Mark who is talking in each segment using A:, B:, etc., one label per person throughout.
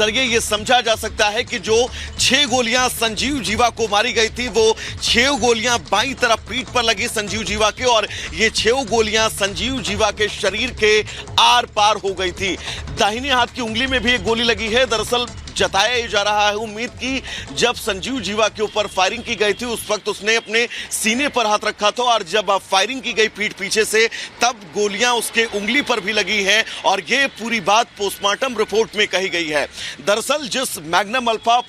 A: जरिए ये समझा जा सकता है कि जो 6 गोलियां संजीव जीवा को मारी गई थी, वो 6 गोलियां बाईं तरफ पीठ पर लगी संजीव जीवा के, और ये 6 गोलियां संजीव जीवा के शरीर के आर पार हो गई थी। दाहिने हाथ की उंगली में भी एक गोली लगी है। दरअसल जताया जा रहा है उम्मीद की जब संजीव जीवा के ऊपर फायरिंग की गई थी उस वक्त उसने अपने सीने पर हाथ रखा था, और जब फायरिंग की गई पीठ पीछे से तब गोलियां उसके उंगली पर भी लगी हैं, और ये पूरी बात पोस्टमार्टम रिपोर्ट में कही गई है। दरअसल जिस मैग्नम अल्फा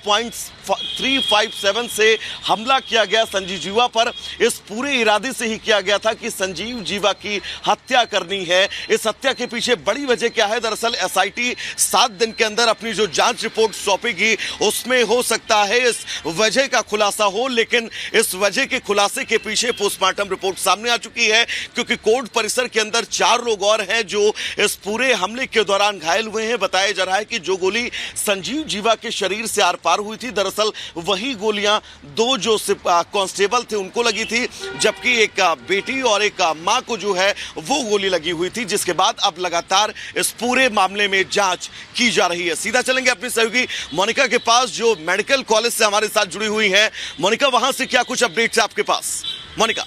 A: .357 से हमला किया गया संजीव जीवा पर, इस पूरे इरादे से ही किया गया था कि संजीव जीवा की हत्या करनी है। इस हत्या के पीछे बड़ी वजह क्या है? दरअसल एसआईटी 7 दिन के अंदर अपनी जो जांच रिपोर्ट सौंपेगी उसमें हो सकता है इस वजह का खुलासा हो, लेकिन इस वजह के खुलासे के पीछे पोस्टमार्टम रिपोर्ट सामने आ चुकी है, क्योंकि कोर्ट परिसर के अंदर 4 लोग और हैं जो इस पूरे हमले के दौरान घायल हुए हैं। बताया जा रहा है कि जो गोली संजीव जीवा के शरीर से आर पार हुई थी, दरअसल वही गोलियां 2 जो कांस्टेबल थे उनको लगी थी, जबकि एक बेटी और एक मां को जो है वो गोली लगी हुई थी, जिसके बाद अब लगातार इस पूरे मामले में जांच की जा रही है। सीधा चलेंगे अपनी सहयोगी मोनिका के पास जो मेडिकल कॉलेज से हमारे साथ जुड़ी हुई है। मोनिका, वहां से क्या कुछ अपडेट्स है आपके पास? मोनिका।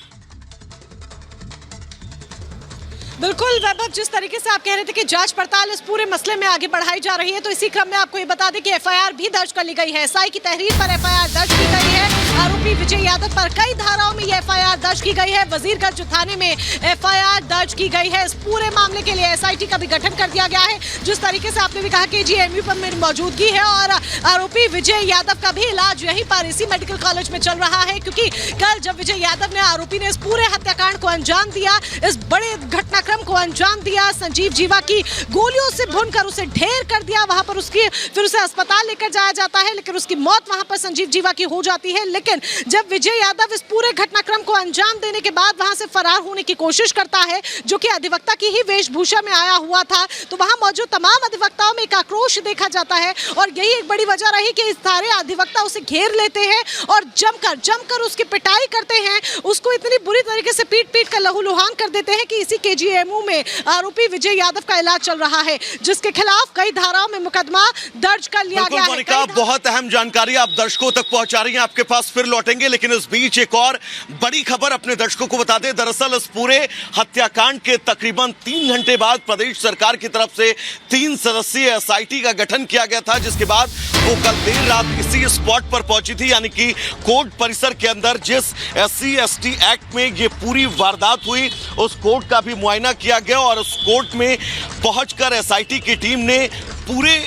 B: बिल्कुल वैभव, जिस तरीके से आप कह रहे थे कि जांच पड़ताल इस पूरे मसले में आगे बढ़ाई जा रही है, तो इसी क्रम में आपको ये बता दें कि एफआईआर भी दर्ज कर ली गई है। एसआई की तहरीर पर एफआईआर दर्ज की गई है। आरोपी विजय यादव पर कई धाराओं में ये एफआईआर दर्ज की गई है। वजीरगंज थाने में एफआईआर दर्ज की गई है। इस पूरे मामले के लिए एसआईटी का भी गठन कर दिया गया है। जिस तरीके से आपने भी कहा कि जीएमयू पर मेरी मौजूदगी है, और आरोपी विजय यादव का भी इलाज यहीं पर इसी मेडिकल कॉलेज में चल रहा है, क्योंकि कल जब विजय यादव ने, आरोपी ने इस पूरे हत्याकांड को अंजाम दिया, इस बड़े घटनाक्रम को अंजाम दिया, संजीव जीवा की गोलियों से भूनकर उसे ढेर कर दिया, वहां पर फिर उसे अस्पताल लेकर जाया जाता है, लेकिन उसकी मौत वहां पर संजीव जीवा की हो जाती है। लेकिन जब विजय यादव इस पूरे घटनाक्रम को अंजाम देने के बाद वहां से फरार होने की कोशिश करता है, जो कि अधिवक्ता की ही वेशभूषा में आया हुआ था, तो वहां मौजूद तमाम अधिवक्ताओं में एक आक्रोश देखा जाता है, और यही एक बड़ी वजह रही कि इस सारे अधिवक्ता उसे घेर लेते हैं और जमकर उसकी पिटाई करते हैं, उसको इतनी बुरी तरीके से पीट कर लहूलुहान कर देते हैं कि इसी केजीएमयू में आरोपी विजय यादव का इलाज चल रहा है, जिसके खिलाफ कई धाराओं में मुकदमा दर्ज कर लिया गया है।
A: बहुत अहम जानकारी आप दर्शकों तक पहुंचा रही हैं, आपके पास फिर लौटेंगे, लेकिन इस बीच एक और बड़ी खबर अपने दर्शकों को बता दें। दरअसल इस पूरे हत्याकांड के तकरीबन 3 घंटे बाद प्रदेश सरकार की तरफ से 3 सदस्यीय एसआईटी का गठन किया गया था, जिसके बाद वो कल देर रात इसी स्पॉट पर पहुंची थी, यानी कि कोर्ट परिसर के अंदर जिस SC/ST एक्ट में ये पूरी वारदात हुई उस कोर्ट का भी मुआयना किया गया, और उस कोर्ट में पहुंचकर एसआईटी की टीम ने पूरे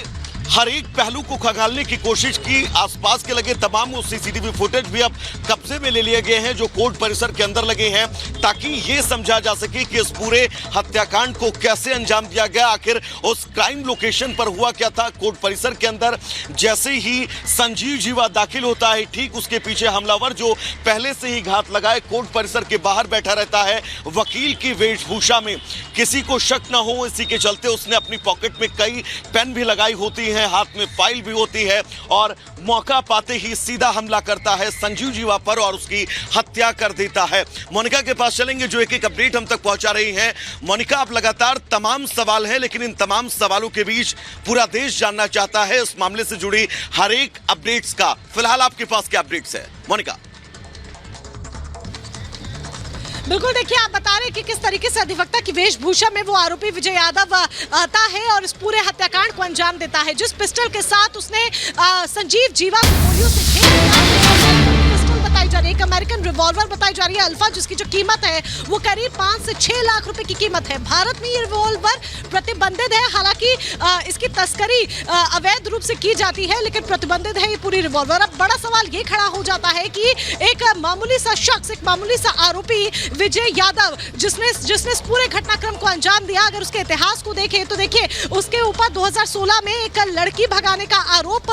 A: हर एक पहलू को खंगालने की कोशिश की। आसपास के लगे तमाम सीसीटीवी फुटेज भी अब कब्जे में ले लिए गए हैं जो कोर्ट परिसर के अंदर लगे हैं, ताकि ये समझा जा सके कि इस पूरे हत्याकांड को कैसे अंजाम दिया गया, आखिर उस क्राइम लोकेशन पर हुआ क्या था। कोर्ट परिसर के अंदर जैसे ही संजीव जीवा दाखिल होता है, ठीक उसके पीछे हमलावर जो पहले से ही घात लगाए कोर्ट परिसर के बाहर बैठा रहता है वकील की वेशभूषा में। किसी को शक न हो, इसी के चलते उसने अपनी पॉकेट में कई पेन भी लगाई होती है, हाथ में फाइल भी होती है, और मौका पाते ही सीधा हमला करता है संजीव जीवा पर और उसकी हत्या कर देता है। मोनिका के पास चलेंगे जो एक अपडेट हम तक पहुंचा रही हैं। मोनिका, आप लगातार तमाम सवाल हैं, लेकिन इन तमाम सवालों के बीच पूरा देश जानना चाहता है इस मामले से जुड़ी हर एक अपडेट्स का। फिलहाल आपके पास क्या अपडेट्स है मोनिका?
B: बिल्कुल, देखिए आप बता रहे हैं कि किस तरीके से अधिवक्ता की वेशभूषा में वो आरोपी विजय यादव आता है और इस पूरे हत्याकांड को अंजाम देता है। जिस पिस्टल के साथ उसने संजीव जीवा को गोलियों से घेर दिया, बताई जा रही है, एक अमेरिकन रिवॉल्वर बताई जा रही है अल्फा, जिसकी जो कीमत है वो करीब 5 से 6 लाख रुपए की कीमत है। भारत में ये रिवॉल्वर प्रतिबंधित है, हालांकि इसकी तस्करी अवैध रूप से की जाती है, लेकिन प्रतिबंधित है ये पूरी रिवॉल्वर। अब बड़ा सवाल ये खड़ा हो जाता है कि एक मामूली सा शख्स, एक मामूली सा आरोपी विजय यादव, जिसने इस पूरे घटनाक्रम को अंजाम दिया, अगर उसके इतिहास को देखें तो देखिए उसके ऊपर 2016 में एक लड़की भगाने का आरोप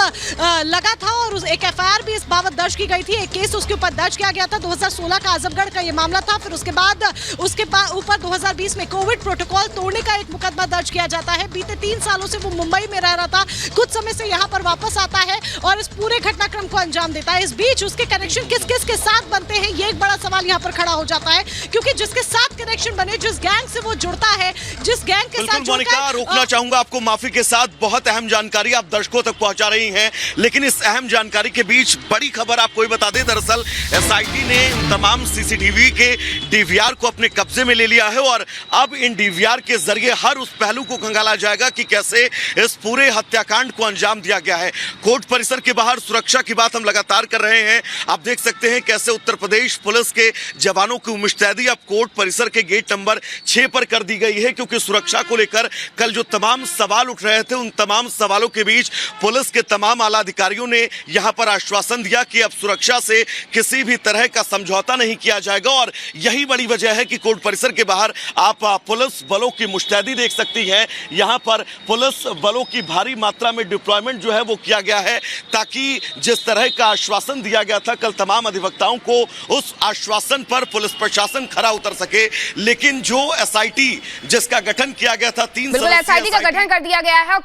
B: लगा था और एक एफआईआर भी इस बाबत दर्ज की गई थी, एक केस उसके ऊपर दर्ज किया गया था। 2016 का आजमगढ़ का ये मामला था। फिर उसके बाद उसके ऊपर 2020 में कोविड प्रोटोकॉल तोड़ने का एक मुकदमा दर्ज किया जाता है। बीते 3 सालों से वो मुंबई में रह रहा था, कुछ समय से यहाँ पर वापस आता है और इस पूरे घटनाक्रम को अंजाम देता है। इस बीच उसके कनेक्शन किस किस के साथ बनते हैं, ये एक बड़ा सवाल यहाँ पर खड़ा हो जाता है, क्योंकि जिसके साथ कनेक्शन बने, जिस गैंग से वो जुड़ता है, जिस गैंग के साथ
A: मोनिका, रोकना चाहूंगा आपको माफी के साथ। बहुत अहम जानकारी आप दर्शकों तक पहुंचा रही हैं, लेकिन इस अहम जानकारी के बीच बड़ी खबर आपको ये बता दें। दरअसल एसआईटी ने तमाम सीसीटीवी के डीवीआर को अपने कब्जे में ले लिया है और अब इन डीवीआर के जरिए हर उस पहलू को खंगाला जाएगा कि कैसे इस पूरे हत्याकांड को अंजाम दिया गया है। कोर्ट परिसर के बाहर सुरक्षा की बात हम लगातार कर रहे हैं। आप देख सकते हैं कैसे उत्तर प्रदेश पुलिस के जवानों की मुस्तैदी अब कोर्ट परिसर के गेट नंबर 6 पर कर दी गई है, क्योंकि सुरक्षा को लेकर कल जो तमाम सवाल उठ रहे थे, उन तमाम सवालों के बीच पुलिस के तमाम आला अधिकारियों ने यहां पर आश्वासन दिया कि अब सुरक्षा से किसी भी तरह का समझौता नहीं किया जाएगा। और यही बड़ी वजह है कि कोर्ट परिसर के बाहर आप पुलिस बलों की मुस्तैदी देख सकती हैं। यहां पर पुलिस बलों की भारी मात्रा में डिप्लॉयमेंट जो है वो किया गया है, ताकि जिस तरह का आश्वासन दिया गया था कल तमाम अधिवक्ताओं को, उस आश्वासन पर पुलिस प्रशासन खरा उतर सके। लेकिन जो एसआईटी जिसका गठन किया गया था, 3
C: बिल्कुल एसआईटी का गठन कर दिया गया है और